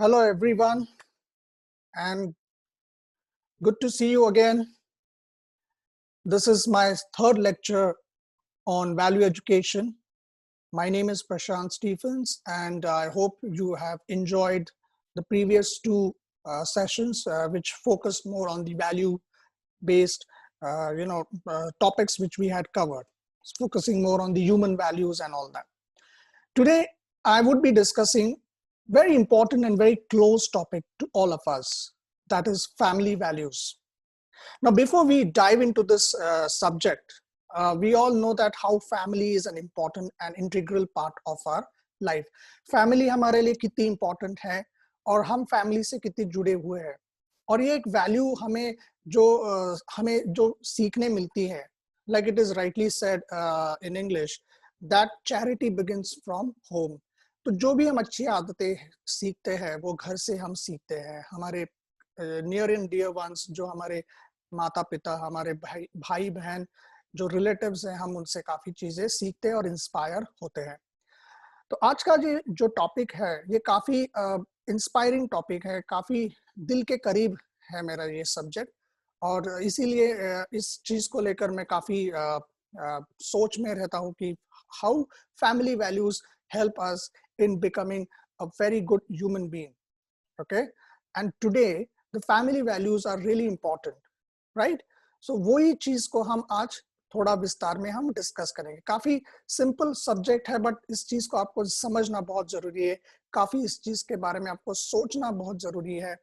Hello, everyone, and good to see you again. This is my third lecture on value education. My name is Prashant Stephens, and I hope you have enjoyed the previous two sessions, which focused more on the value-based, topics which we had covered, focusing more on the human values and all that. Today, I would be discussing very important and very close topic to all of us, that is family values. Now, before we dive into this subject, we all know that how family is an important and integral part of our life. Family हमारे लिए कितनी important है और हम family से कितने जुड़े हुए हैं और ये एक value हमें जो सीखने मिलती है, like it is rightly said in English, that charity begins from home. तो जो भी हम अच्छी आदतें सीखते हैं वो घर से हम सीखते हैं. हमारे near and dear ones जो हमारे माता पिता, हमारे भाई बहन, जो रिलेटिव्स हैं, हम उनसे काफी चीजें सीखते हैं और इंस्पायर होते हैं. तो आज का जो टॉपिक है ये काफी इंस्पायरिंग टॉपिक है, काफी दिल के करीब है मेरा ये सब्जेक्ट, और इसीलिए इस चीज को लेकर मैं काफी सोच में रहता हूँ कि how family values help us in becoming a very good human being. Okay, and today the family values are really important, right? So वही चीज को हम आज थोड़ा विस्तार में हम डिस्कस करेंगे. काफी सिंपल सब्जेक्ट है, बट इस चीज को आपको समझना बहुत जरूरी है. काफी इस चीज के बारे में आपको सोचना बहुत जरूरी है,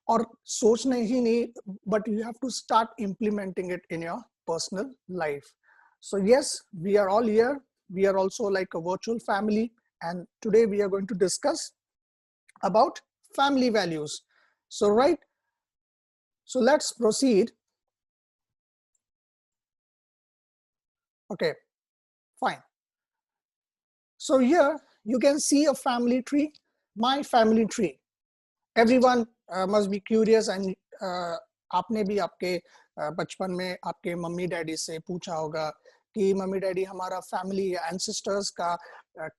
और सोचने ही नहीं, but you have to start implementing it in your personal life. So yes, we are all here. We are also like a virtual family, and today we are going to discuss about family values. So right, so let's proceed. Okay, fine. So here you can see a family tree, my family tree. Everyone must be curious, and आपने भी आपके बचपन में आपके mummy daddy से पूछा होगा कि मम्मी डैडी हमारा फैमिली एंसेस्टर्स का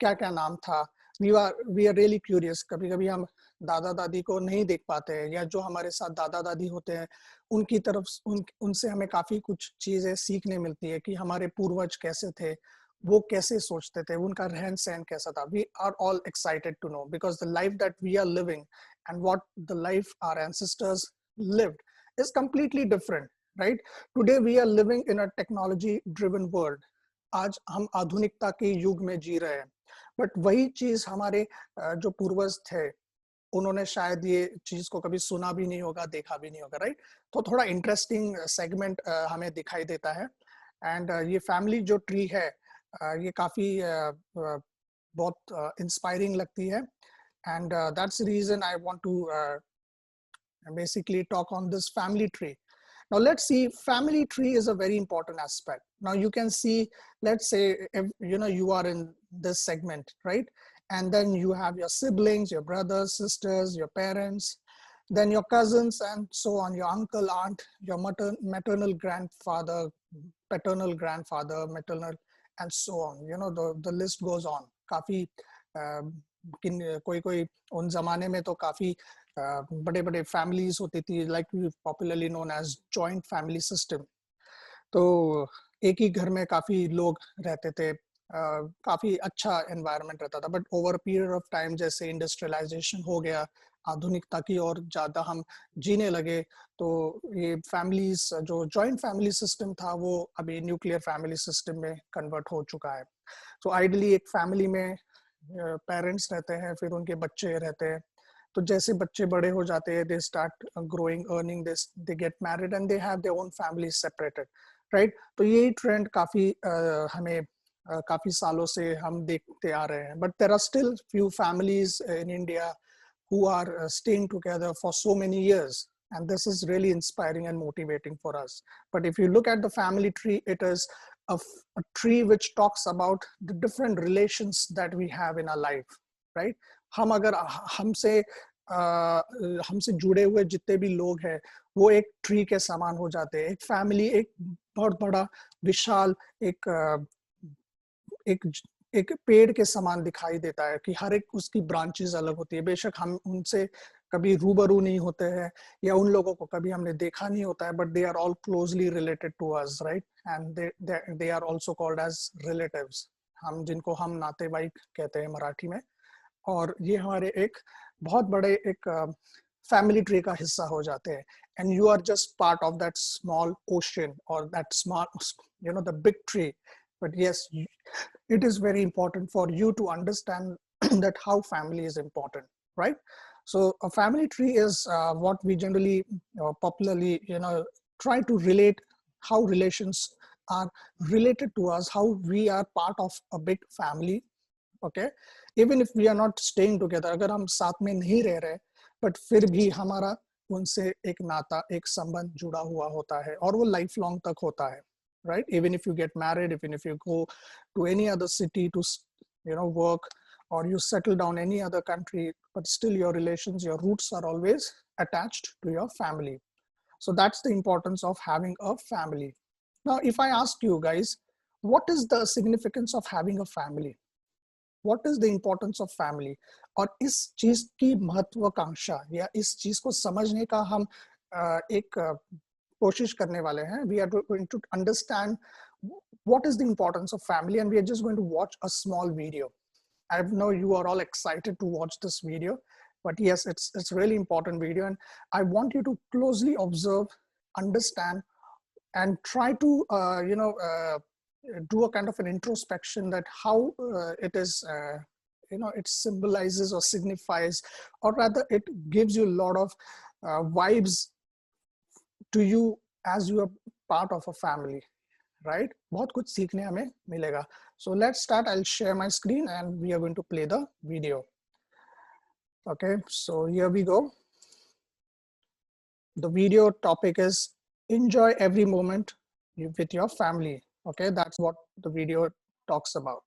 क्या क्या नाम था. We are really curious. कभी कभी हम दादा दादी को नहीं देख पाते हैं, या जो हमारे साथ दादा दादी होते हैं उनकी तरफ उनसे हमें काफी कुछ चीजें सीखने मिलती है कि हमारे पूर्वज कैसे थे, वो कैसे सोचते थे, उनका रहन सहन कैसा था. We are all excited to know, because the life that we are living and what the life our ancestors lived is completely different, right? Today we are living in a technology driven world. आज हम आधुनिकता के युग में जी रहे हैं, but वही चीज हमारे जो पूर्वज थे उन्होंने शायद ये चीज को कभी सुना भी नहीं होगा, देखा भी नहीं होगा, राइट? तो थोड़ा इंटरेस्टिंग सेगमेंट हमें दिखाई देता है. एंड ये फैमिली जो ट्री है ये काफी बहुत इंस्पायरिंग लगती है. And that's the reason I want to basically talk on this family tree. Now let's see, family tree is a very important aspect. Now you can see, let's say if, you are in this segment, right? And then you have your siblings, your brothers, sisters, your parents, then your cousins, and so on, your uncle, aunt, your maternal grandfather, paternal grandfather, maternal, and so on. The list goes on. काफी कोई उन जमाने में तो काफी बड़े बड़े families होती थी, like popularly known as joint family system. तो एक ही घर में काफी लोग रहते थे, काफी अच्छा एनवायरनमेंट रहता था. But over period of time जैसे इंडस्ट्रियलाइजेशन हो गया, आधुनिकता की और ज्यादा हम जीने लगे, तो ये फैमिलीज जो जॉइंट फैमिली सिस्टम था वो अभी न्यूक्लियर फैमिली सिस्टम में कन्वर्ट हो चुका है. तो आइडली एक फैमिली में पेरेंट्स रहते हैं, फिर उनके बच्चे रहते हैं. तो जैसे बच्चे बड़े हो जाते हैं, they start growing, earning, they get married and they have their own family separated, right? तो यही ट्रेंड काफी हमें काफी सालों से हम देखते आ रहे हैं. But there are still few families in India who are staying together for so many years, and this is really inspiring and motivating for us. But if you look at the family tree, it is a tree which talks about the different relations that we have in our life, right? हम अगर हमसे जुड़े हुए जितने भी लोग हैं वो एक ट्री के समान हो जाते हैं. एक फैमिली एक बहुत बड़ा विशाल एक एक पेड़ के समान दिखाई देता है कि हर एक उसकी ब्रांचेस अलग होती है। बेशक हम उनसे कभी रूबरू नहीं होते हैं या उन लोगों को कभी हमने देखा नहीं होता है, but they are all closely related to us, right? And they are also called as relatives, हम जिनको हम नातेवाईक कहते हैं मराठी में। और ये हमारे एक बहुत बड़े एक फैमिली ट्री का हिस्सा हो जाते हैं। And you are just part of that small ocean और that small the big tree. But yes, it is very important for you to understand that how family is important, right? So a family tree is what we generally popularly try to relate how relations are related to us, how we are part of a big family. Okay, even if we are not staying together, अगर हम साथ में नहीं रह रहे, but फिर भी हमारा उनसे एक नाता, एक संबंध जुड़ा हुआ होता है और वो लाइफ लॉन्ग तक होता है, right? Even if you get married, even if you go to any other city to work, or you settle down any other country, but still your relations, your roots are always attached to your family. So that's the importance of having a family. Now if I ask you guys, what is the significance of having a family? What is the importance of family? और इस चीज की महत्वाकांक्षा या इस चीज को समझने का हम एक कोशिश करने वाले हैं. We are going to understand what is the importance of family, and we are just going to watch a small video. I know you are all excited to watch this video, but yes, it's really important video, and I want you to closely observe, understand, and try to do a kind of an introspection that how it is it symbolizes or signifies, or rather it gives you a lot of vibes to you as you are part of a family, right? बहुत कुछ सीखने हमें मिलेगा. So let's start. I'll share my screen and we are going to play the video. Okay, so here we go. The video topic is enjoy every moment with your family. Okay, that's what the video talks about.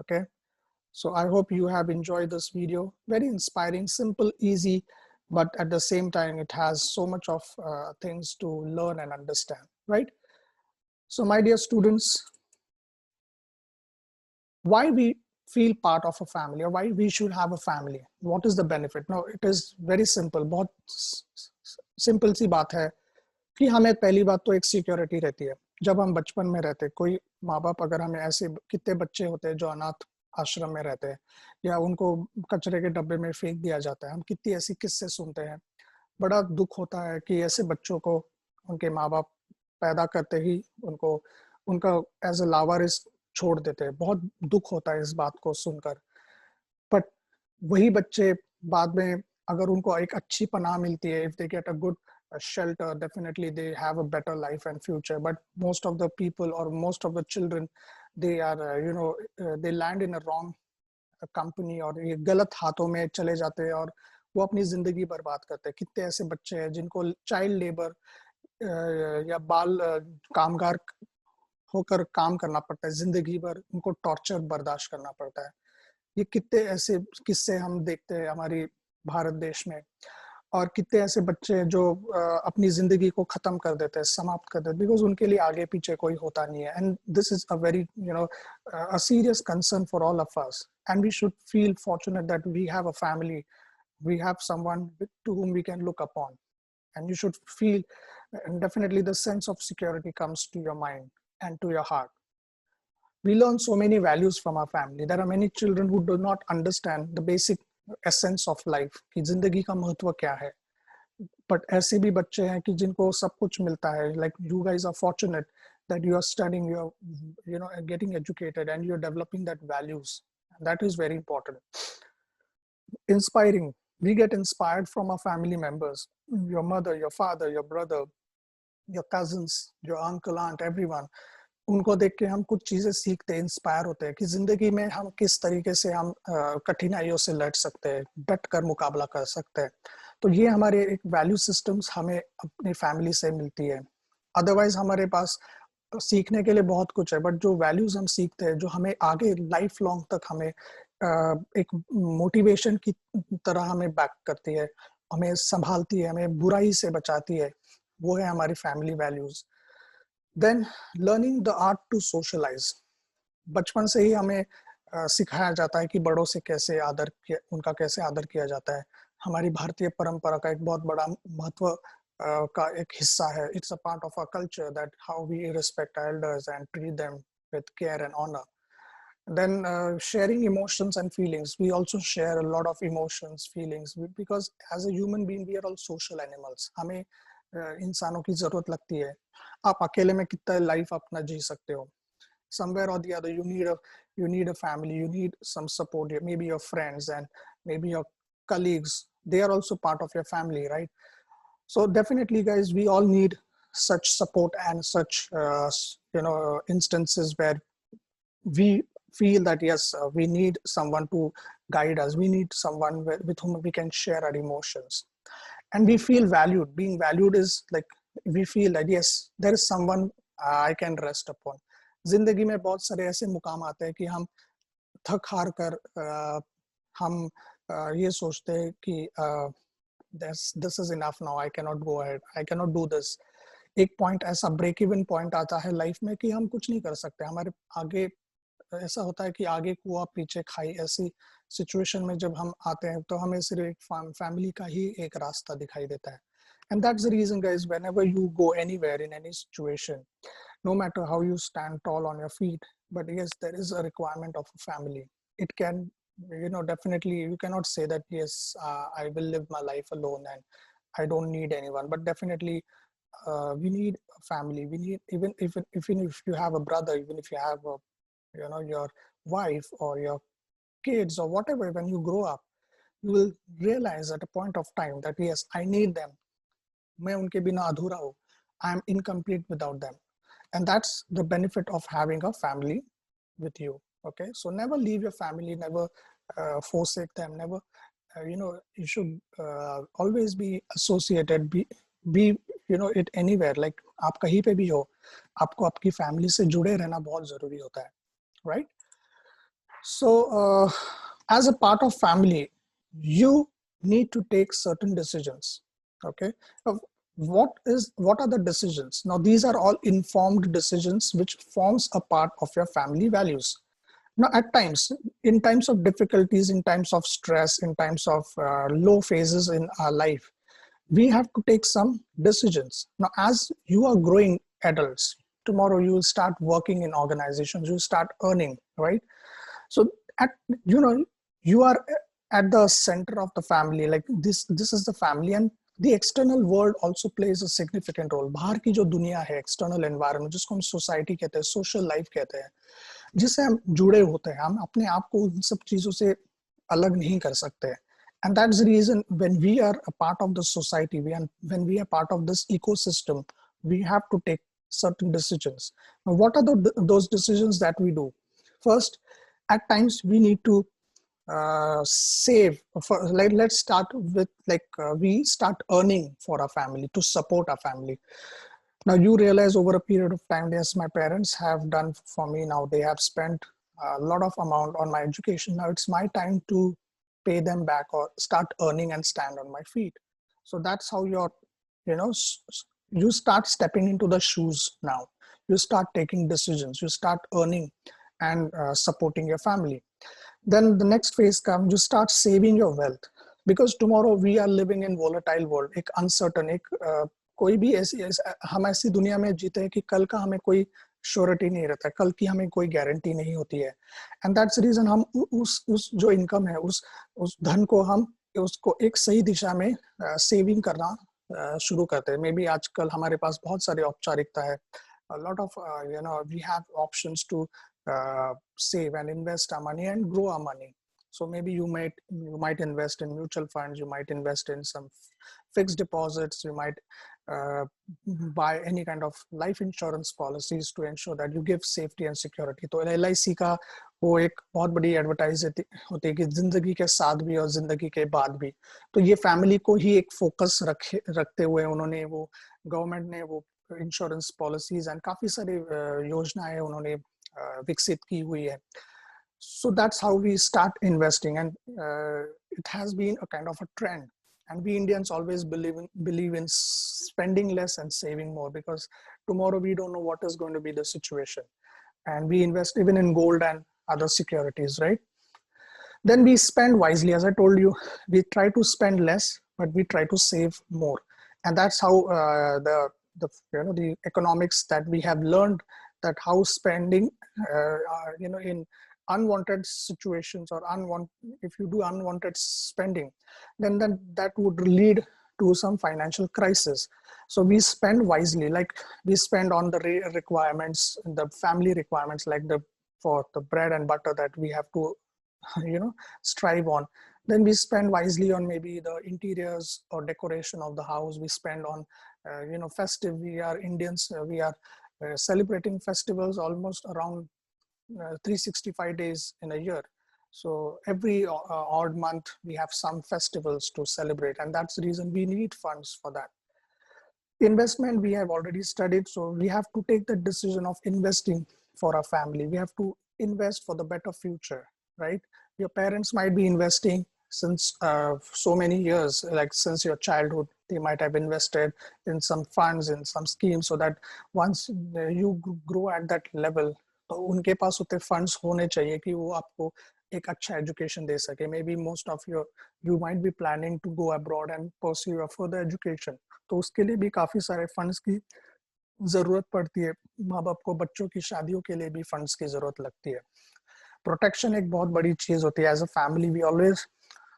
Okay, so I hope you have enjoyed this video. Very inspiring, simple, easy, but at the same time it has so much of things to learn and understand, right? So my dear students, why we feel part of a family, or why we should have a family. What is the benefit? No, it is very simple. बहुत simple सी बात है कि हमें पहली बात तो एक security रहती है। जब हम बचपन में रहते, कोई माँ बाप अगर हमें ऐसे, कितने बच्चे होते हैं जो अनाथ आश्रम में रहते हैं या उनको कचरे के डब्बे में फेंक दिया जाता है, हम कितनी ऐसी किस्से सुनते हैं। बड़ा दुख होता है कि ऐसे बच्चों को उनके माँ बाप पैदा करते ही उनको उनका एज अ लावारिस छोड़ देते हैं। बहुत दुख होता है इस बात को सुनकर। बट वही बच्चे बाद में अगर उनको एक अच्छी पनाह मिलती है, if they get a good shelter, definitely they have a better life and future. But most of the people or most of the children, they are they land in a wrong company, और ये गलत हाथों में चले जाते हैं और वो अपनी जिंदगी बर्बाद करते हैं। कितने ऐसे बच्चे हैं जिनको चाइल्ड लेबर या बाल कामगार होकर काम करना पड़ता है, जिंदगी भर उनको टॉर्चर बर्दाश्त करना पड़ता है। ये कितने ऐसे किस्से हम देखते हैं हमारी भारत देश में। और कितने ऐसे बच्चे हैं जो अपनी जिंदगी को खत्म कर देते हैं, समाप्त कर देते हैं, बिकॉज उनके लिए आगे पीछे कोई होता नहीं है। And this is a very a serious concern for all of us, and we should feel fortunate that we have a family, we have someone to whom we can look upon, and you should feel, and definitely the sense of security comes to your mind and to your heart. We learn so many values from our family. There are many children who do not understand the basic essence of life, कि जिंदगी का महत्व क्या है। But ऐसे भी बच्चे हैं कि जिनको सब कुछ मिलता है, like you guys are fortunate that you are studying, you are getting educated, and you're developing that values. That is very important. Inspiring, we get inspired from our family members, your mother, your father, your brother, your cousins, your uncle, aunt, everyone. उनको देख के हम कुछ चीजें सीखते हैं, inspire होते हैं कि जिंदगी में हम किस तरीके से हम कठिनाइयों से लड़ सकते हैं, डट कर मुकाबला कर सकते हैं। तो ये हमारे एक वैल्यू सिस्टम्स हमें अपनी फैमिली से मिलती है। अदरवाइज हमारे पास सीखने के लिए बहुत कुछ है, बट जो वैल्यूज हम सीखते हैं, जो हमें आगे लाइफ लॉन्ग तक हमें एक मोटिवेशन की तरह हमें बैक करती है, हमें संभालती है, हमें बुराई से बचाती है, वो है हमारी family values. Then learning the art to socialise. बचपन से ही हमें सिखाया जाता है कि बड़ों से कैसे उनका कैसे आदर किया जाता है। हमारी भारतीय परंपरा का एक बहुत बड़ा महत्व का एक हिस्सा है। It's a part of our culture that how we respect elders and treat them with care and honour. Then sharing emotions and feelings, we also share a lot of emotions, feelings, because as a human being we are all social animals. हमें इंसानों की जरूरत लगती है। आप अकेले में कितना लाइफ अपना जी सकते हो? Somewhere or the other you need a family, you need some support, maybe your friends and maybe your colleagues, they are also part of your family, right? So definitely guys, we all need such support and such instances where we feel that yes, we need someone to guide us, we need someone with whom we can share our emotions, and we feel valued. Being valued is like we feel that yes, there is someone I can rest upon. जिंदगी में बहुत सारे ऐसे मुकाम आते हैं कि हम थक हार कर हम ये सोचते हैं कि this is enough now, I cannot go ahead, I cannot do this. एक पॉइंट ऐसा ब्रेक इवन पॉइंट आता है लाइफ में कि हम कुछ नहीं कर सकते, हमारे आगे ऐसा होता है कि आगे कुआ पीछे खाई। ऐसी सिचुएशन में जब हम आते हैं तो हमें सिर्फ एक फैमिली का ही एक रास्ता दिखाई देता है। And that's the reason guys, whenever you go anywhere in any situation, no matter how you stand tall on your feet, but yes, there is a requirement of a family. It can, definitely you cannot say that yes, I will live my life alone and I don't need anyone, but definitely we need a family. We need, even if you have a brother, even if you have a, your wife or your kids or whatever, when you grow up you will realize at a point of time that yes, I need them. मैं उनके बिना अधूरा हूँ, I am incomplete without them. And that's the benefit of having a family with you. Okay, so never leave your family, never forsake them, never you should always be associated, be it anywhere, like आप कहीं पे भी हो, आपको आपकी family से जुड़े रहना बहुत जरूरी होता है, right? So as a part of family, you need to take certain decisions. Okay, what are the decisions? Now these are all informed decisions which forms a part of your family values. Now, at times, in times of difficulties, in times of stress, in times of low phases in our life, we have to take some decisions. Now, as you are growing adults, tomorrow you will start working in organizations, you start earning, right? So, at you know, you are at the center of the family. Like this is the family, and the external world also plays a significant role. बाहर की जो दुनिया है, external environment, जिसको हम society कहते हैं, social life कहते हैं, जिससे हम जुड़े होते हैं, हम अपने आप को उन सब चीजों से अलग नहीं कर सकते. And that's the reason when we are a part of the society, when we are part of this ecosystem, we have to take certain decisions. Now, what are those decisions that we do? First, at times we need to save. Like, let's start with we start earning for our family, to support our family. Now you realize over a period of time, yes, my parents have done for me. Now they have spent a lot of amount on my education. Now it's my time to pay them back or start earning and stand on my feet. So that's how you know, you start stepping into the shoes now. You start taking decisions, you start earning and supporting your family. Then the next phase comes, you start saving your wealth, because tomorrow we are living in volatile world, एक uncertain, एक कोई भी हम ऐसी दुनिया में जीते हैं कि कल का हमें कोई श्योरिटी नहीं रहता है, कल की हमें कोई गारंटी नहीं होती है. एंड दैट्स रीजन हम उस जो इनकम है, उस धन को हम उसको एक सही दिशा में सेविंग करना शुरू करते हैं. मे बी आजकल हमारे पास बहुत सारी औपचारिकता है. A lot of we have options to save and invest our money and grow our money. So maybe you might invest in mutual funds, you might invest in some fixed deposits, you might buy any kind of life insurance policies to ensure that you give safety and security. तो LIC का वो एक बहुत बड़ी advertise होती है कि जिंदगी के साथ भी और जिंदगी के बाद भी. तो ये फैमिली को ही एक फोकस रखते हुए उन्होंने वो गवर्नमेंट ने वो इंश्योरेंस पॉलिसीज एंड काफी सारी योजनाएं उन्होंने विकसित की हुई है. So that's how we start investing, and it has been a kind of a trend. And we Indians always believe in spending less and saving more, because tomorrow we don't know what is going to be the situation. And we invest even in gold and other securities, right? Then we spend wisely. As I told you, we try to spend less, but we try to save more. And that's how the economics that we have learned, that how spending in unwanted situations, or if you do unwanted spending, then that would lead to some financial crisis. So we spend wisely, like we spend on the requirements, the family requirements, like for the bread and butter that we have to strive on. Then we spend wisely on maybe the interiors or decoration of the house. We spend on festive. We are Indians, we are celebrating festivals almost around 365 days in a year. So every odd month we have some festivals to celebrate, and that's the reason we need funds for that. Investment we have already studied, so we have to take the decision of investing for our family. We have to invest for the better future, right? Your parents might be investing since so many years, like since your childhood. They might have invested in some funds, in some schemes, so that once you grow at that level, तो उनके पास उतने funds होने चाहिए कि वो आपको एक अच्छा एजुकेशन दे सके. May be most of you might be planning to go abroad and pursue your further education. तो उसके लिए भी काफी सारे फंड्स की जरूरत पड़ती है. माँ बाप को बच्चों की शादियों के लिए भी फंड्स की जरूरत लगती है. प्रोटेक्शन एक बहुत बड़ी चीज होती है. As a family we always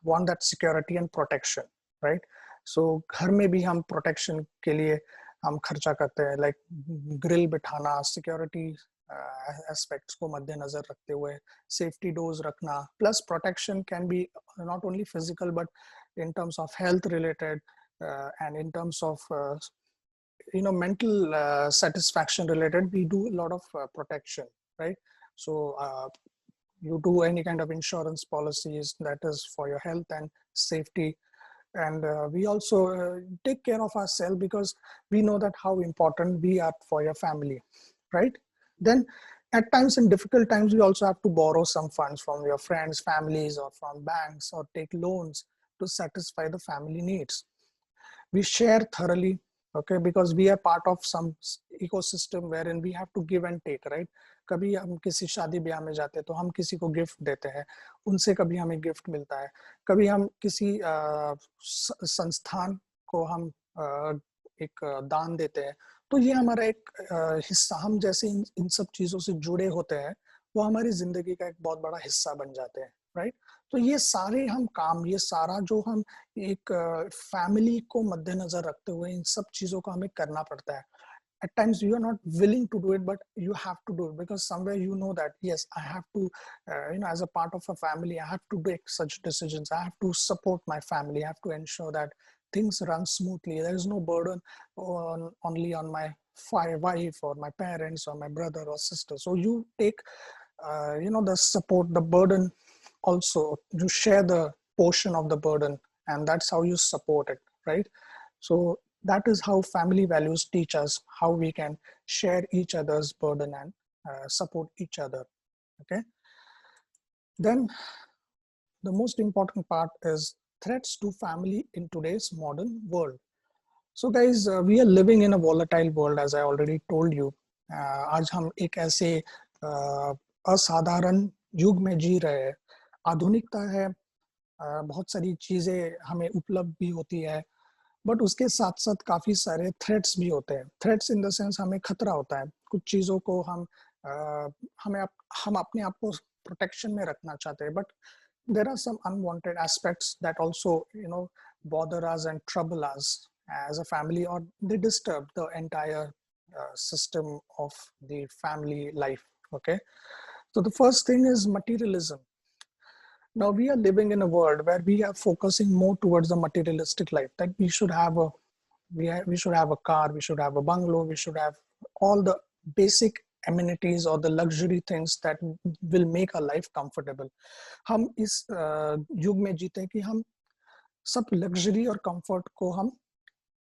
want that security and protection, right? So घर में भी हम प्रोटेक्शन के लिए हम खर्चा करते हैं, लाइक ग्रिल बिठाना, सिक्योरिटी एस्पेक्ट्स को मद्देनजर रखते हुए सेफ्टी डोज रखना. Plus protection can be not only physical but in terms of health related and in terms of mental satisfaction related. We do a lot of protection, right? So you do any kind of insurance policies that is for your health and safety. And we also take care of ourselves, because we know that how important we are for your family, right? Then at times, in difficult times, we also have to borrow some funds from your friends, families, or from banks, or take loans to satisfy the family needs. We share thoroughly, okay, because we are part of some ecosystem wherein we have to give and take, right? कभी हम किसी शादी ब्याह में जाते हैं तो हम किसी को गिफ्ट देते हैं, उनसे कभी हमें गिफ्ट मिलता है, कभी हम किसी संस्थान को हम एक दान देते हैं। तो ये हमारा एक हिस्सा, हम जैसे इन सब चीजों से जुड़े होते हैं, वो हमारी जिंदगी का एक बहुत बड़ा हिस्सा बन जाते हैं, राइट? तो ये सारे हम काम, ये सारा जो हम एक फैमिली को मद्देनजर रखते हुए इन सब चीजों को हमें करना पड़ता है। At times you are not willing to do it, but you have to do it because somewhere you know that yes, I have to, as a part of a family, I have to make such decisions. I have to support my family. I have to ensure that things run smoothly. There is no burden only on my wife or my parents or my brother or sister. So you take, the support, the burden also. You share the portion of the burden, and that's how you support it, right? So that is how family values teach us how we can share each other's burden and support each other. Okay. Then the most important part is threats to family in today's modern world. So guys, we are living in a volatile world, as I already told you. आज हम एक ऐसे असाधारण युग में जी रहे हैं। आधुनिकता है, बहुत सारी चीजें हमें उपलब्ध भी होती है, बट उसके साथ साथ काफी सारे थ्रेट्स भी होते हैं। थ्रेट्स इन द सेंस हमें खतरा होता है, कुछ चीजों को हम अपने आप को प्रोटेक्शन में रखना चाहते हैं, but there are some unwanted aspects that also bother us and trouble us as a family, or they disturb the entire system of the family life. Okay, so the first thing is materialism. Now we are living in a world where we are focusing more towards the materialistic life, that we should have a we should have a car, we should have a bungalow, we should have all the basic amenities or the luxury things that will make our life comfortable. हम इस युग में जीते हैं कि हम सब luxury और कंफर्ट को हम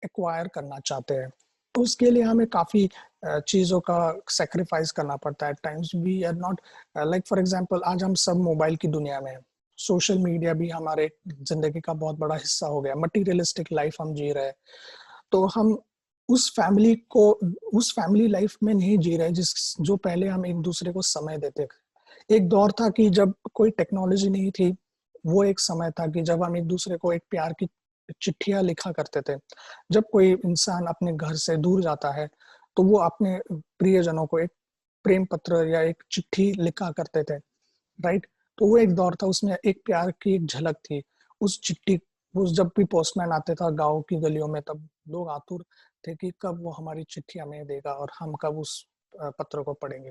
एक्वायर करना चाहते हैं। तो उसके लिए हमें काफी चीजों का सेक्रीफाइस करना पड़ता है। Times we are not, like for example, आज हम सब मोबाइल की दुनिया में हैं। सोशल मीडिया भी हमारे जिंदगी का बहुत बड़ा हिस्सा हो गया। मटीरियलिस्टिक लाइफ हम जी रहे हैं, तो हम उस फैमिली लाइफ में नहीं जी रहे जो पहले हम एक दूसरे को समय देते थे। एक दौर था कि जब कोई टेक्नोलॉजी नहीं थी, वो एक समय था कि जब हम एक दूसरे को एक प्यार की चिट्ठियां लिखा करते थे। जब कोई इंसान अपने घर से दूर जाता है तो वो अपने प्रियजनों को एक प्रेम पत्र या एक चिट्ठी लिखा करते थे, राइट? तो वो एक दौर था, उसमें एक प्यार की एक झलक थी। उस चिट्ठी, वो जब भी पोस्टमैन आते था गांव की गलियों में, तब लोग आतुर थे कि कब वो हमारी चिट्ठी हमें देगा और हम कब उस पत्र को पढ़ेंगे।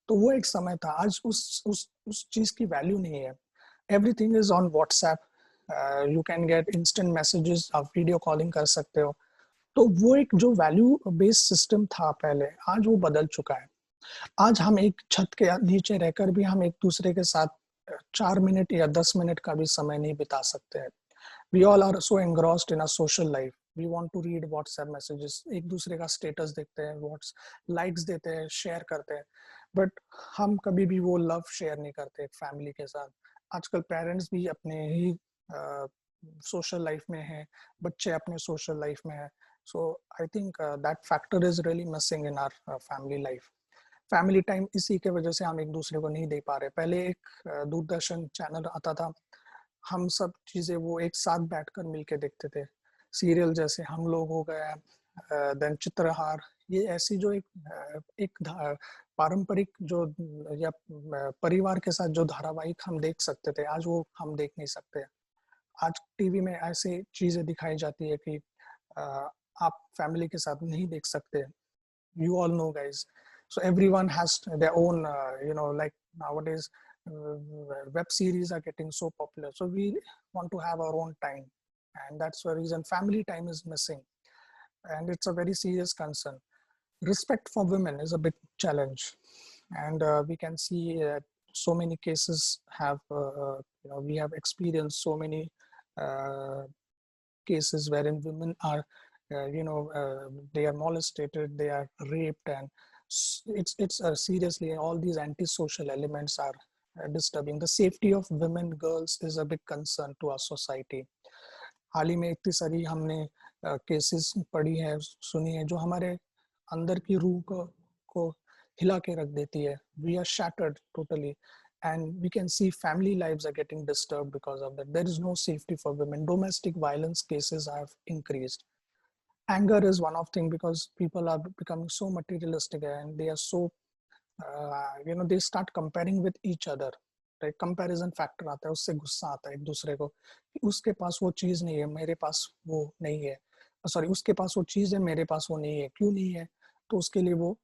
तो वो एक समय था। आज उस चीज की वैल्यू नहीं है। Everything is on WhatsApp, you can get instant messages, आप वीडियो कॉलिंग कर सकते हो। तो वो एक जो वैल्यू बेस्ड सिस्टम था पहले, आज वो बदल चुका है। आज हम एक छत के नीचे रहकर भी हम एक दूसरे के साथ 4 मिनट या 10 मिनट का भी समय नहीं बिता सकते हैं। We all are so engrossed in our social life. We want to read WhatsApp messages, एक दूसरे का स्टेटस देखते हैं, व्हाट्स लाइक्स देते हैं, शेयर करते हैं, बट हम कभी भी वो लव शेयर नहीं करते फैमिली के साथ। आजकल पेरेंट्स भी अपने ही सोशल लाइफ में हैं, बच्चे अपने सोशल लाइफ में हैं। So I think that factor is really missing in our family life. Family time इसी के वजह से हम एक दूसरे को नहीं दे पा रहे। पहले एक दूरदर्शन चैनल आता था, हम सब चीजें वो एक साथ बैठकर मिलके देखते थे। सीरियल जैसे हम लोग हो गया, देन चित्रहार, ये ऐसी जो एक पारंपरिक जो या परिवार के साथ जो धारावाहिक हम देख सकते थे, आज वो हम देख नहीं सकते। आज टीवी में ऐसी चीजें दिखाई जाती है कि आप फैमिली के साथ नहीं देख सकते। You all know, guys. So everyone has their own, like nowadays, web series are getting so popular. So we want to have our own time, and that's the reason family time is missing, and it's a very serious concern. Respect for women is a big challenge, and we can see so many cases have, we have experienced so many uh, cases wherein women are they are molested, they are raped, and it's seriously, all these antisocial elements are disturbing. The safety of women, girls is a big concern to our society. हाल ही में इतनी सारी हमने cases पढ़ी है, सुनी है, जो हमारे अंदर की रूह को हिला के रख देती है. We are shattered totally, and we can see family lives are getting disturbed because of that. There is no safety for women. Domestic violence cases have increased. Anger is one of thing, because people are becoming so materialistic and they are so they start comparing with each other. Right? Comparison factor आता है, उससे गुस्सा आता है एक दूसरे को कि उसके पास वो चीज नहीं है, मेरे पास वो नहीं है. सॉरी, उसके पास वो चीज है, मेरे पास वो नहीं है, क्यों नहीं है? तो उसके लिए वो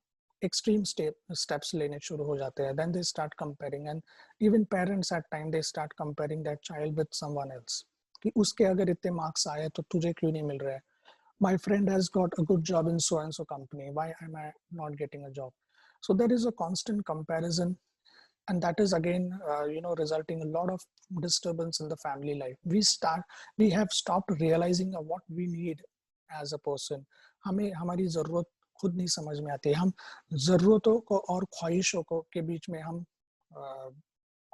extreme steps लेने शुरू हो जाते हैं. Then they start comparing, and even parents at time they start comparing that child with someone else. कि उसके अगर इतने मार्क्स आए तो तुझे क्यों नहीं मिल रहा है? My friend has got a good job in so and so company, why am I not getting a job? So there is a constant comparison, and that is again resulting a lot of disturbance in the family life. We have stopped realizing what we need as a person. हमें हमारी जरूरत खुद नहीं समझ में आती. हम जरूरतों को और ख्वाहिशों को के बीच में हम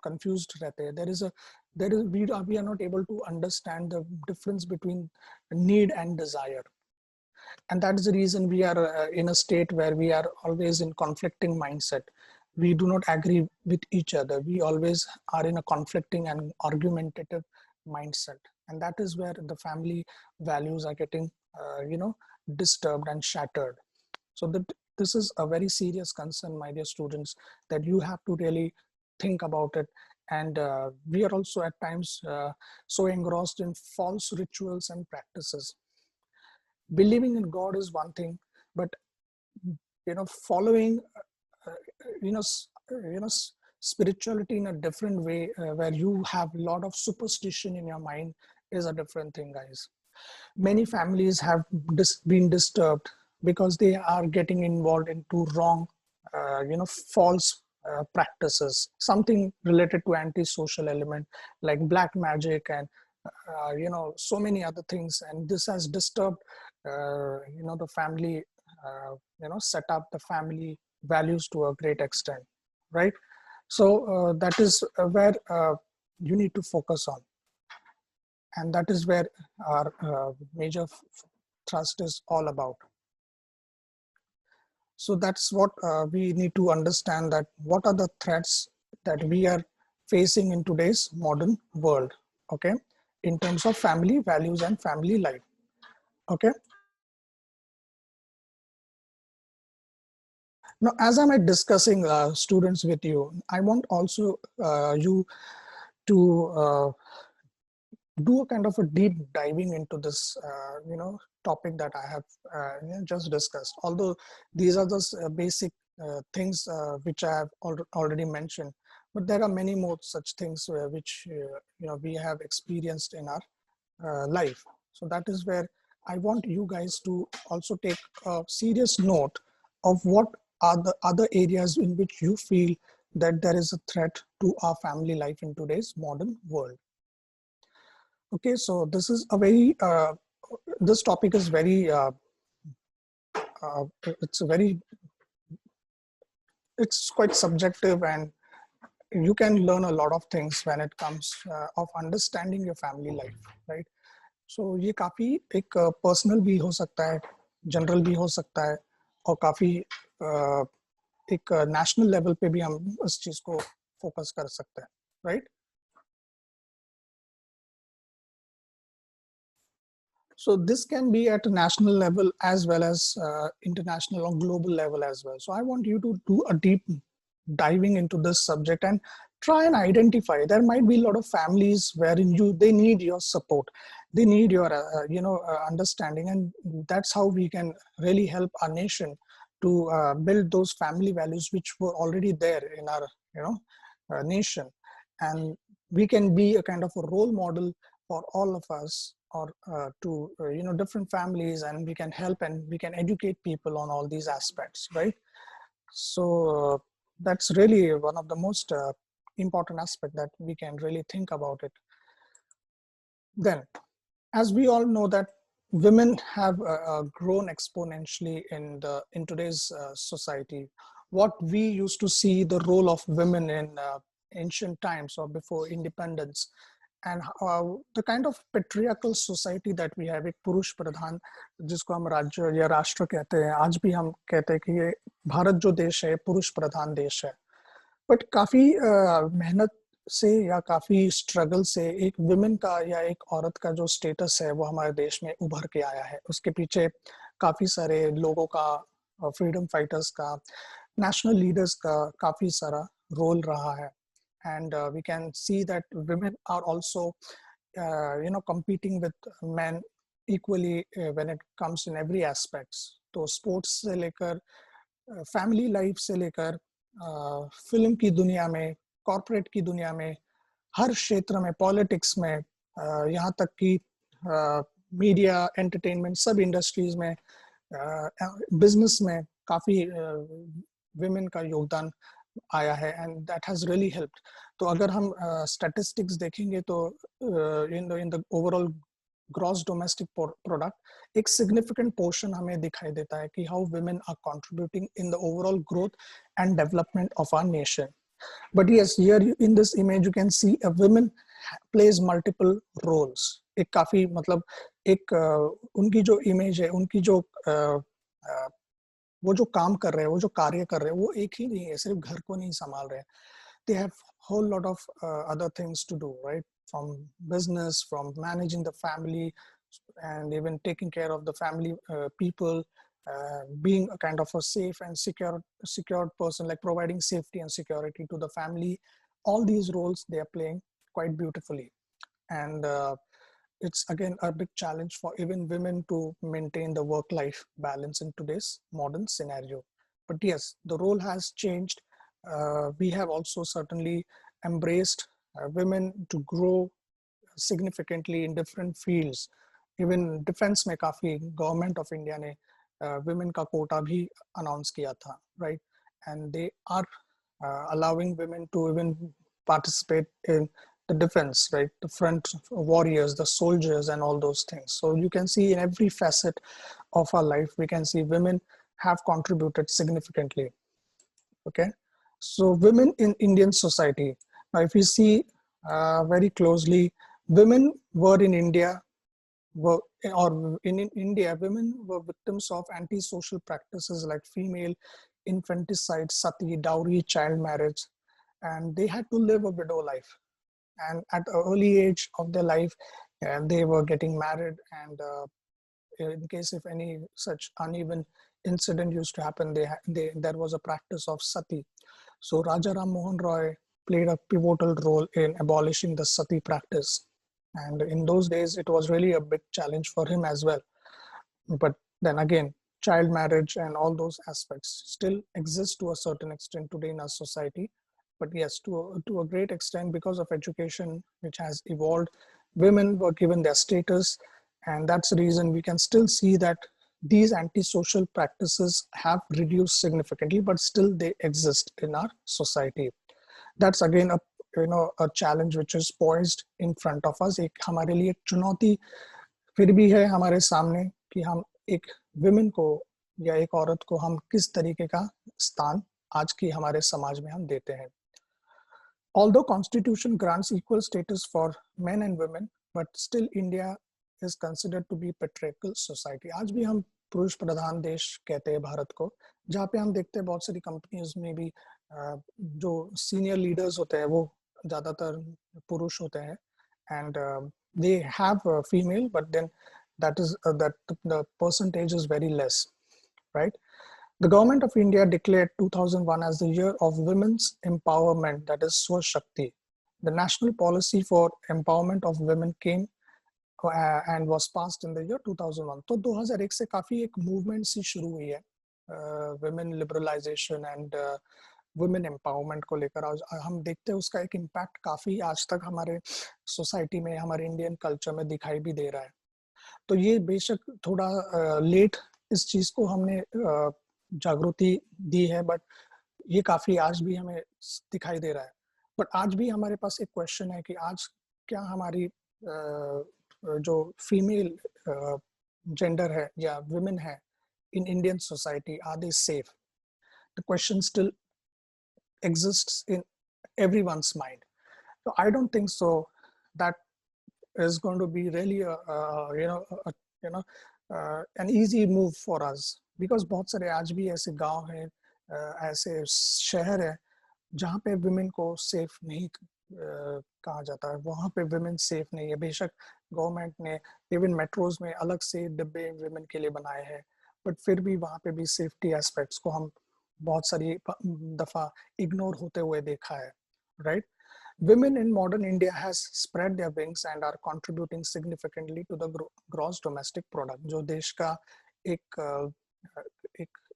confused रहते हैं. We are not able to understand the difference between need and desire. And that is the reason we are in a state where we are always in conflicting mindset. We do not agree with each other. We always are in a conflicting and argumentative mindset, and that is where the family values are getting disturbed and shattered. So this is a very serious concern, my dear students, that you have to really think about it. And we are also at times so engrossed in false rituals and practices. Believing in God is one thing, but following spirituality in a different way, where you have a lot of superstition in your mind, is a different thing, guys. Many families have been disturbed because they are getting involved into wrong false practices, something related to anti-social element like black magic and so many other things. And this has disturbed the family set up, the family values to a great extent, right? So that is where you need to focus on, and that is where our major thrust is all about. So that's what we need to understand, that what are the threats that we are facing in today's modern world, okay, in terms of family values and family life, okay. Now, as I'm discussing students with you, I want also you to do a kind of a deep diving into this, topic that I have just discussed. Although these are the basic things which I have already mentioned, but there are many more such things which we have experienced in our life. So that is where I want you guys to also take a serious note of what are the other areas in which you feel that there is a threat to our family life in today's modern world. Okay, so this is a very, this topic is very, it's quite subjective, and you can learn a lot of things when it comes of understanding your family life, right? So ये काफी एक personal भी हो सकता है, general भी हो सकता है, और काफी एक national level पे भी हम इस चीज को focus कर सकते हैं, right? So this can be at a national level as well as international or global level as well. So I want you to do a deep diving into this subject and try and identify. There might be a lot of families wherein they need your support, they need your understanding, and that's how we can really help our nation to build those family values which were already there in our nation, and we can be a kind of a role model for all of us, or to different families, and we can help and we can educate people on all these aspects, right? So that's really one of the most important aspect that we can really think about it. Then, as we all know that women have grown exponentially in today's society. What we used to see the role of women in ancient times or before independence and the kind of patriarchal society that we have, एक पुरुष प्रधान जिसको हम राज्य या राष्ट्र कहते हैं, आज भी हम कहते हैं कि ये भारत जो देश है पुरुष प्रधान देश है, बट काफी मेहनत से या काफी स्ट्रगल से एक विमेन का या एक औरत का जो स्टेटस है वो हमारे देश में उभर के आया है. उसके पीछे काफी सारे लोगों का, फ्रीडम फाइटर्स का, नेशनल लीडर्स का काफी सारा रोल रहा है. And we can see that women are also competing with men equally when it comes in every aspects. तो स्पोर्ट्स से लेकर फैमिली लाइफ से लेकर फिल्म की दुनिया में, कॉर्पोरेट की दुनिया में, हर क्षेत्र में, पॉलिटिक्स में, यहाँ तक कि मीडिया, एंटरटेनमेंट, सब इंडस्ट्रीज में, बिजनेस में काफी विमेन का योगदान आया है, and that has really helped. तो अगर हम स्टैटिस्टिक्स देखेंगे तो in the overall gross domestic product एक सिग्निफिकेंट पोर्शन हमें दिखाई देता है कि how women are contributing in the overall growth and development of our nation. But yes, here in this image you can see a woman plays multiple roles. एक काफी मतलब एक उनकी जो इमेज है, उनकी जो वो जो काम कर रहे हैं, वो जो कार्य कर रहे हैं, वो एक ही नहीं है, सिर्फ घर को नहीं संभाल रहे हैं. They have whole lot of other things to do, right? From business, from managing the family, and even taking care of the family people, being a kind of a safe and secured person, like providing safety and security to the family. All these roles they are playing quite beautifully, and it's again a big challenge for even women to maintain the work-life balance in today's modern scenario. But yes, the role has changed. We have also certainly embraced women to grow significantly in different fields. Even defense में काफी government of India ने women का quota भी announce किया था, right? And they are allowing women to even participate in the defense, right? The front warriors, the soldiers, and all those things. So you can see in every facet of our life, we can see women have contributed significantly. Okay, so women in Indian society. Now, if you see very closely, women were in India, in India, women were victims of anti-social practices like female infanticide, sati, dowry, child marriage, and they had to live a widow life. And at an early age of their life, they were getting married, and in case if any such uneven incident used to happen, there was a practice of sati. So Raja Ram Mohan Roy played a pivotal role in abolishing the sati practice. And in those days, it was really a big challenge for him as well. But then again, child marriage and all those aspects still exist to a certain extent today in our society. But yes, to a great extent, because of education, which has evolved, women were given their status. And that's the reason we can still see that these antisocial practices have reduced significantly, but still they exist in our society. That's again a challenge which is poised in front of us. एक हमारे लिए चुनौती फिर भी है हमारे सामने कि हम एक विमेन को या एक औरत को हम किस तरीके का स्थान आज की हमारे समाज में हम देते हैं. Although Constitution grants equal status for men and women, but still India is considered to be patriarchal society. आज भी हम पुरुष प्रधान देश कहते हैं भारत को, जहाँ पे हम देखते हैं बहुत सारी कंपनीज में भी जो सीनियर लीडर्स होते हैं वो ज़्यादातर पुरुष होते हैं, and they have a female, but then that the percentage is very less, right? The government of India declared 2001 as the year of women's empowerment, that is Swashakti. The national policy for empowerment of women came and was passed in the year 2001. तो 2001 से काफी एक movement सी शुरू हुई है women liberalization and women empowerment को लेकर. आज हम देखते हैं उसका एक इम्पैक्ट काफी आज तक हमारे सोसाइटी में, हमारे इंडियन कल्चर में दिखाई भी दे रहा है. तो ये बेशक थोड़ा लेट इस चीज को हमने जागृति दी है, बट ये काफी आज भी हमें दिखाई दे रहा है. बट आज भी हमारे पास एक क्वेश्चन है कि आज क्या हमारी जो फीमेल जेंडर है या विमेन है in Indian society, are they safe? The question still exists in everyone's mind. So I don't think so that is going to be really an easy move for us, because बहुत सारे आज भी ऐसे गांव हैं, ऐसे शहर है जहाँ पे विमेन को सेफ नहीं कहा जाता है, वहाँ पे विमेन सेफ नहीं है। बेशक गवर्नमेंट ने इवन मेट्रोज में अलग से डिब्बे विमेन के लिए बनाए हैं, बट फिर भी वहाँ पे भी सेफ्टी एस्पेक्ट्स को हम बहुत सारी दफा इग्नोर होते हुए देखा है, right? Women in modern India has spread their wings and are contributing significantly to the gross domestic product. जो देश का एक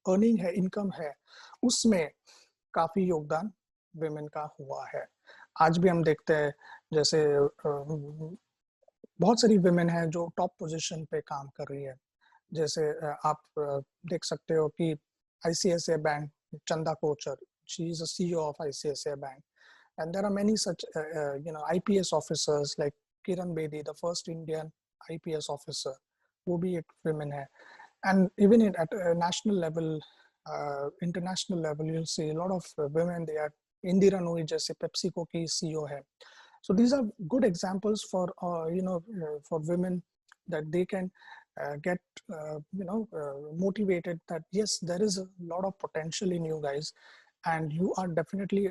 अर्निंग है, इनकम है, उसमें काफी योगदान विमेन का हुआ है। आज भी हम देखते हैं जैसे बहुत सारी विमेन है जो टॉप पोजीशन पे काम कर रही है। जैसे आप देख सकते हो कि ICICI bank, Chanda Kochhar, she is a CEO of ICICI Bank. And there are many such, IPS officers like Kiran Bedi, the first Indian IPS officer, वो भी एक women है. And even at a national level, international level, you'll see a lot of women. They are Indira Nooyi जैसे PepsiCo की CEO है. So these are good examples for for women, that they can get motivated that yes, there is a lot of potential in you guys, and you are definitely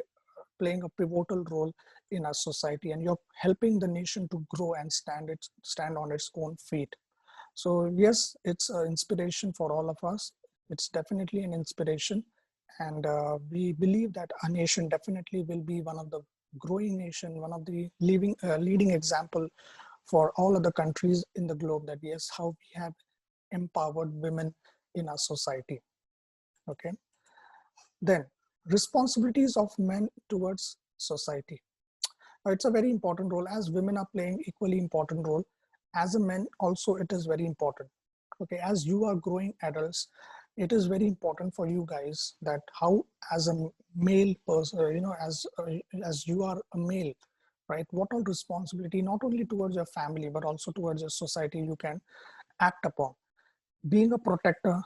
playing a pivotal role in our society, and you're helping the nation to grow and stand on its own feet. So yes, it's an inspiration for all of us. It's definitely an inspiration, and we believe that our nation definitely will be one of the growing nation, one of the leading example for all other countries in the globe, that yes, how we have empowered women in our society. Okay, then responsibilities of men towards society. It's a very important role, as women are playing equally important role as a men also. It is very important. Okay, as you are growing adults, it is very important for you guys that how as a male person, as you are a male, right, what all responsibility not only towards your family but also towards your society you can act upon. Being a protector,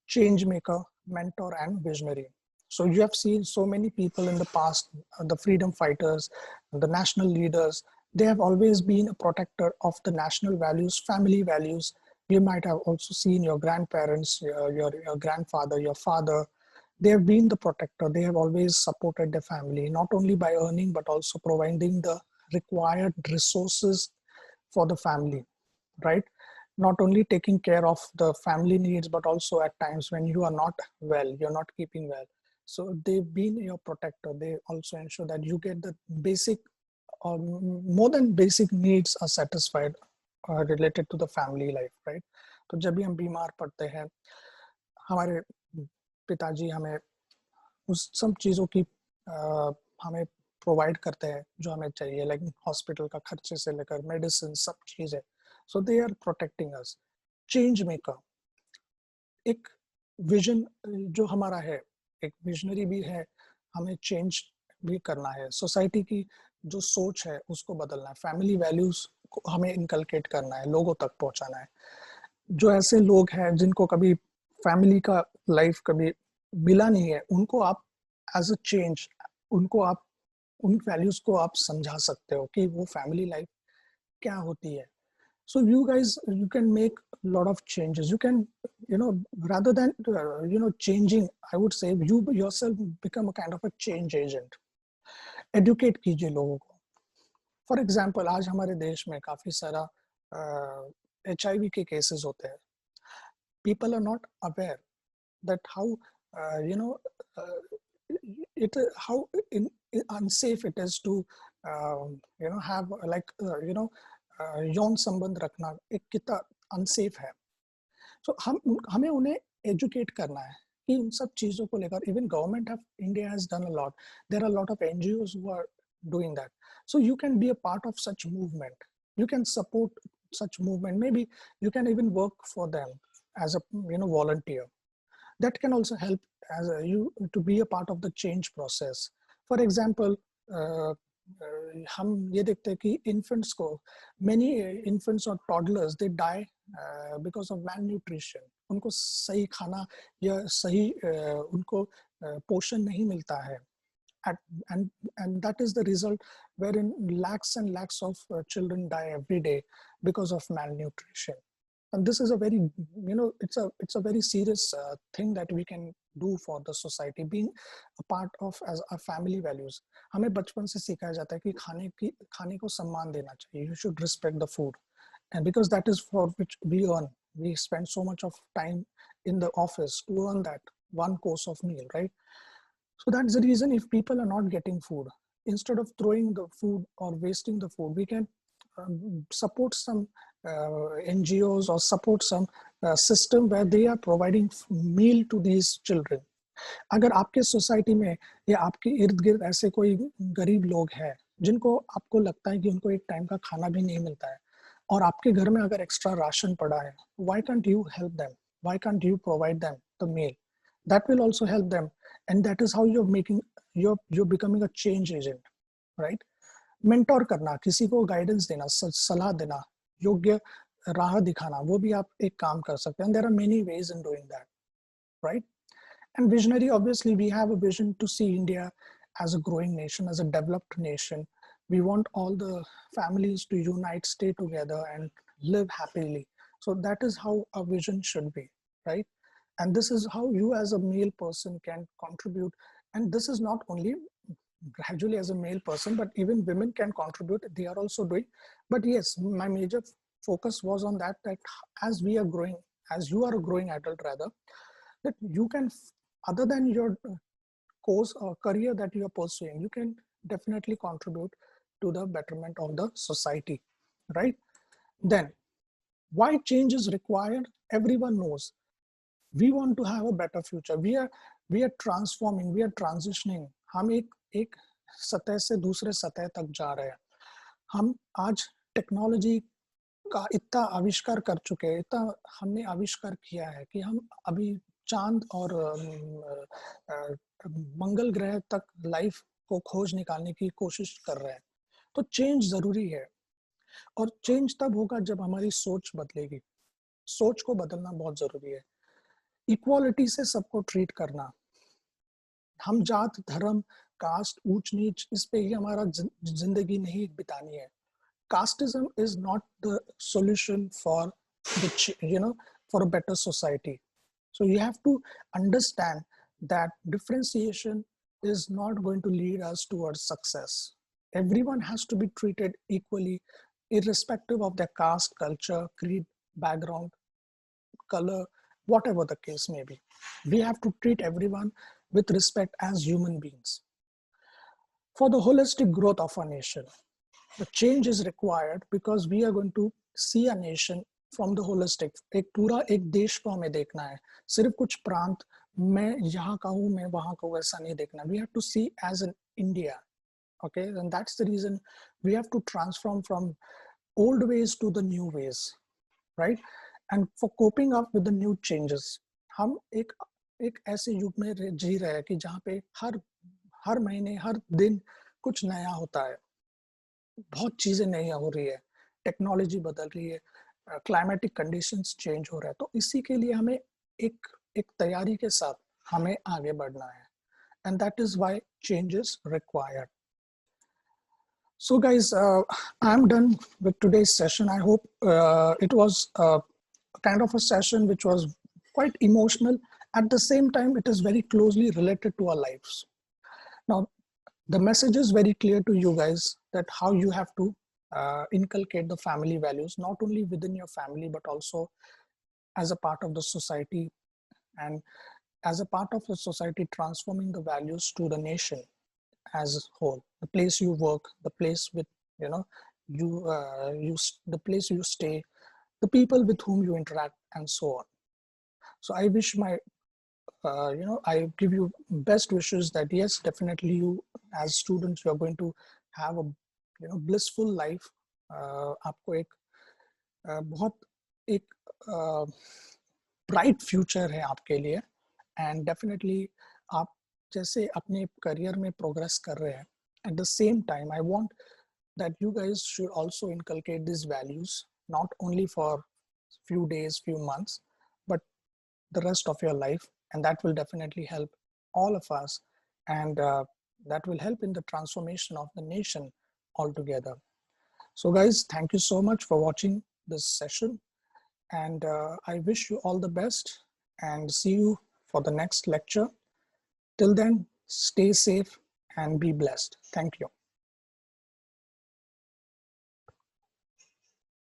change maker, mentor, and visionary. So you have seen so many people in the past, the freedom fighters, the national leaders, they have always been a protector of the national values, family values. You might have also seen your grandparents, your grandfather, your father. They have been the protector. They have always supported their family, not only by earning, but also providing the required resources for the family, right? Not only taking care of the family needs, but also at times when you are not well, you're not keeping well. So they've been your protector. They also ensure that you get the basic or more than basic needs are satisfied related to the family life, right? तो जब भी हम बीमार पड़ते हैं, हमारे पिताजी हमें उस सब चीज़ों की हमें प्रोवाइड करते हैं जो हमें चाहिए, लाइक हॉस्पिटल का खर्चे से लेकर मेडिसिन, सब चीज़ें. So they are protecting us. Change maker, एक विजन जो हमारा है, एक विजनरी भी है, हमें चेंज भी करना है. सोसाइटी की जो सोच है उसको बदलना है, फैमिली वैल्यूज को हमें इनकलकेट करना है, लोगों तक पहुंचाना है. जो ऐसे लोग हैं जिनको कभी फैमिली का लाइफ कभी मिला नहीं है, उनको आप एज अ चेंज, उनको आप उन वैल्यूज को आप समझा सकते हो कि वो फैमिली लाइफ क्या होती है. So you guys, you can make a lot of changes. You can, rather than, changing, I would say you yourself become a kind of a change agent. Educate कीजिए लोगों को. For example, आज हमारे देश में काफी सारा HIV के cases होते हैं. People are not aware that how, how unsafe it is to, have like, यौन संबंध रखना एक कितना अनसेफ है. सो हमें उन्हें एजुकेट करना है कि उन सब चीज़ों को लेकर. Even government of India has done a lot. There are lot of NGOs who are doing that. So you can be a part of such movement. You can support such movement. Maybe you can even work for them as a volunteer. That can also help as you to be a part of the change process. For example, हम ये देखते हैं कि infants को, many infants और toddlers they die because of malnutrition. उनको सही खाना या सही उनको पोषण नहीं मिलता है. at, and that is the result wherein lakhs and lakhs of children die every day because of malnutrition. And this is a very, it's a very serious thing that we can do for the society, being a part of as a family values. हमें बचपन से सिखाया जाता है कि खाने को सम्मान देना चाहिए. You should respect the food, and because that is for which we earn. We spend so much of time in the office to earn that one course of meal, right? So that's the reason if people are not getting food, instead of throwing the food or wasting the food, we can support some NGOs or support some system where they are providing meal to these children. अगर आपके society में या आपके इर्द गिर्द ऐसे कोई गरीब लोग हैं जिनको आपको लगता है कि उनको एक टाइम का खाना भी नहीं मिलता है और आपके घर में अगर एक्स्ट्रा राशन पड़ा है, why can't you help them? Why can't you provide them the meal? That will also help them, and that is how you're becoming a change agent, right? Mentor करना, किसी को गाइडेंस देना, सलाह देना, योग्य राह दिखाना, वो भी आप एक काम कर सकते हैं. There are many ways in doing that, right? And visionary, obviously, we have a vision to see India as a growing nation, as a developed nation. We want all the families to unite, stay together, and live happily. So that is how a vision should be, right? And this is how you as a male person can contribute. And this is not only gradually as a male person, but even women can contribute. They are also doing. But yes, my major focus was on that as we are growing, as you are a growing adult rather, that you can, other than your course or career that you are pursuing, you can definitely contribute to the betterment of the society, right? Then why change is required? Everyone knows. We want to have a better future. We are transforming, we are transitioning. हम एक सतह से दूसरे सतह तक जा रहे हैं. हम आज टेक्नोलॉजी का इतना आविष्कार कर चुके हैं, इतना हमने आविष्कार किया है कि हम अभी चांद और मंगल ग्रह तक लाइफ को खोज निकालने की कोशिश कर रहे हैं. तो चेंज जरूरी है, और चेंज तब होगा जब हमारी सोच बदलेगी. सोच को बदलना बहुत जरूरी है. इक्वालिटी से सबको ट्रीट करना. हम जात, धर्म, कास्ट, ऊंच नीच, इस पे ही हमारा जिंदगी नहीं बितानी है. Casteism is not the solution for for a better society. So you have to understand that differentiation is not going to lead us towards success. Everyone has to be treated equally, irrespective of their caste, culture, creed, background, color, whatever the case may be. We have to treat everyone with respect as human beings. For the holistic growth of our nation, the change is required because we are going to see a nation from the holistic. एक पूरा एक देश को हमें देखना है. सिर्फ कुछ प्रांत, मैं यहाँ का हूँ, मैं वहाँ का हूँ, ऐसा नहीं देखना. We have to see as an India. Okay, and that's the reason we have to transform from old ways to the new ways, right? And for coping up with the new changes, हम एक ऐसे युग में जी रहे हैं कि जहाँ पे हर महीने, हर दिन कुछ नया होता है. बहुत चीजें नई हो रही है, टेक्नोलॉजी बदल रही है, क्लाइमेटिक कंडीशंस चेंज हो रहा है. तो इसी के लिए हमें एक तैयारी के साथ हमें आगे बढ़ना है. And that is why change is required. So guys, I'm done with today's session. I hope it was kind of a session which was quite emotional. At the same time, it is very closely related to our lives. Now, the message is very clear to you guys that how you have to inculcate the family values, not only within your family, but also as a part of the society, and as a part of the society, transforming the values to the nation as a whole. The place you work, the place with, the place you stay, the people with whom you interact, and so on. So I wish I give you best wishes that yes, definitely you as students, you are going to have a blissful life. आपको एक बहुत एक bright future है आपके लिए, and definitely आप जैसे अपने करियर में प्रोग्रेस कर रहे हैं, at the same time I want that you guys should also inculcate these values, not only for few days, few months, but the rest of your life. And that will definitely help all of us, and that will help in the transformation of the nation altogether. So guys, thank you so much for watching this session, and I wish you all the best and see you for the next lecture. Till then, stay safe and be blessed. Thank you.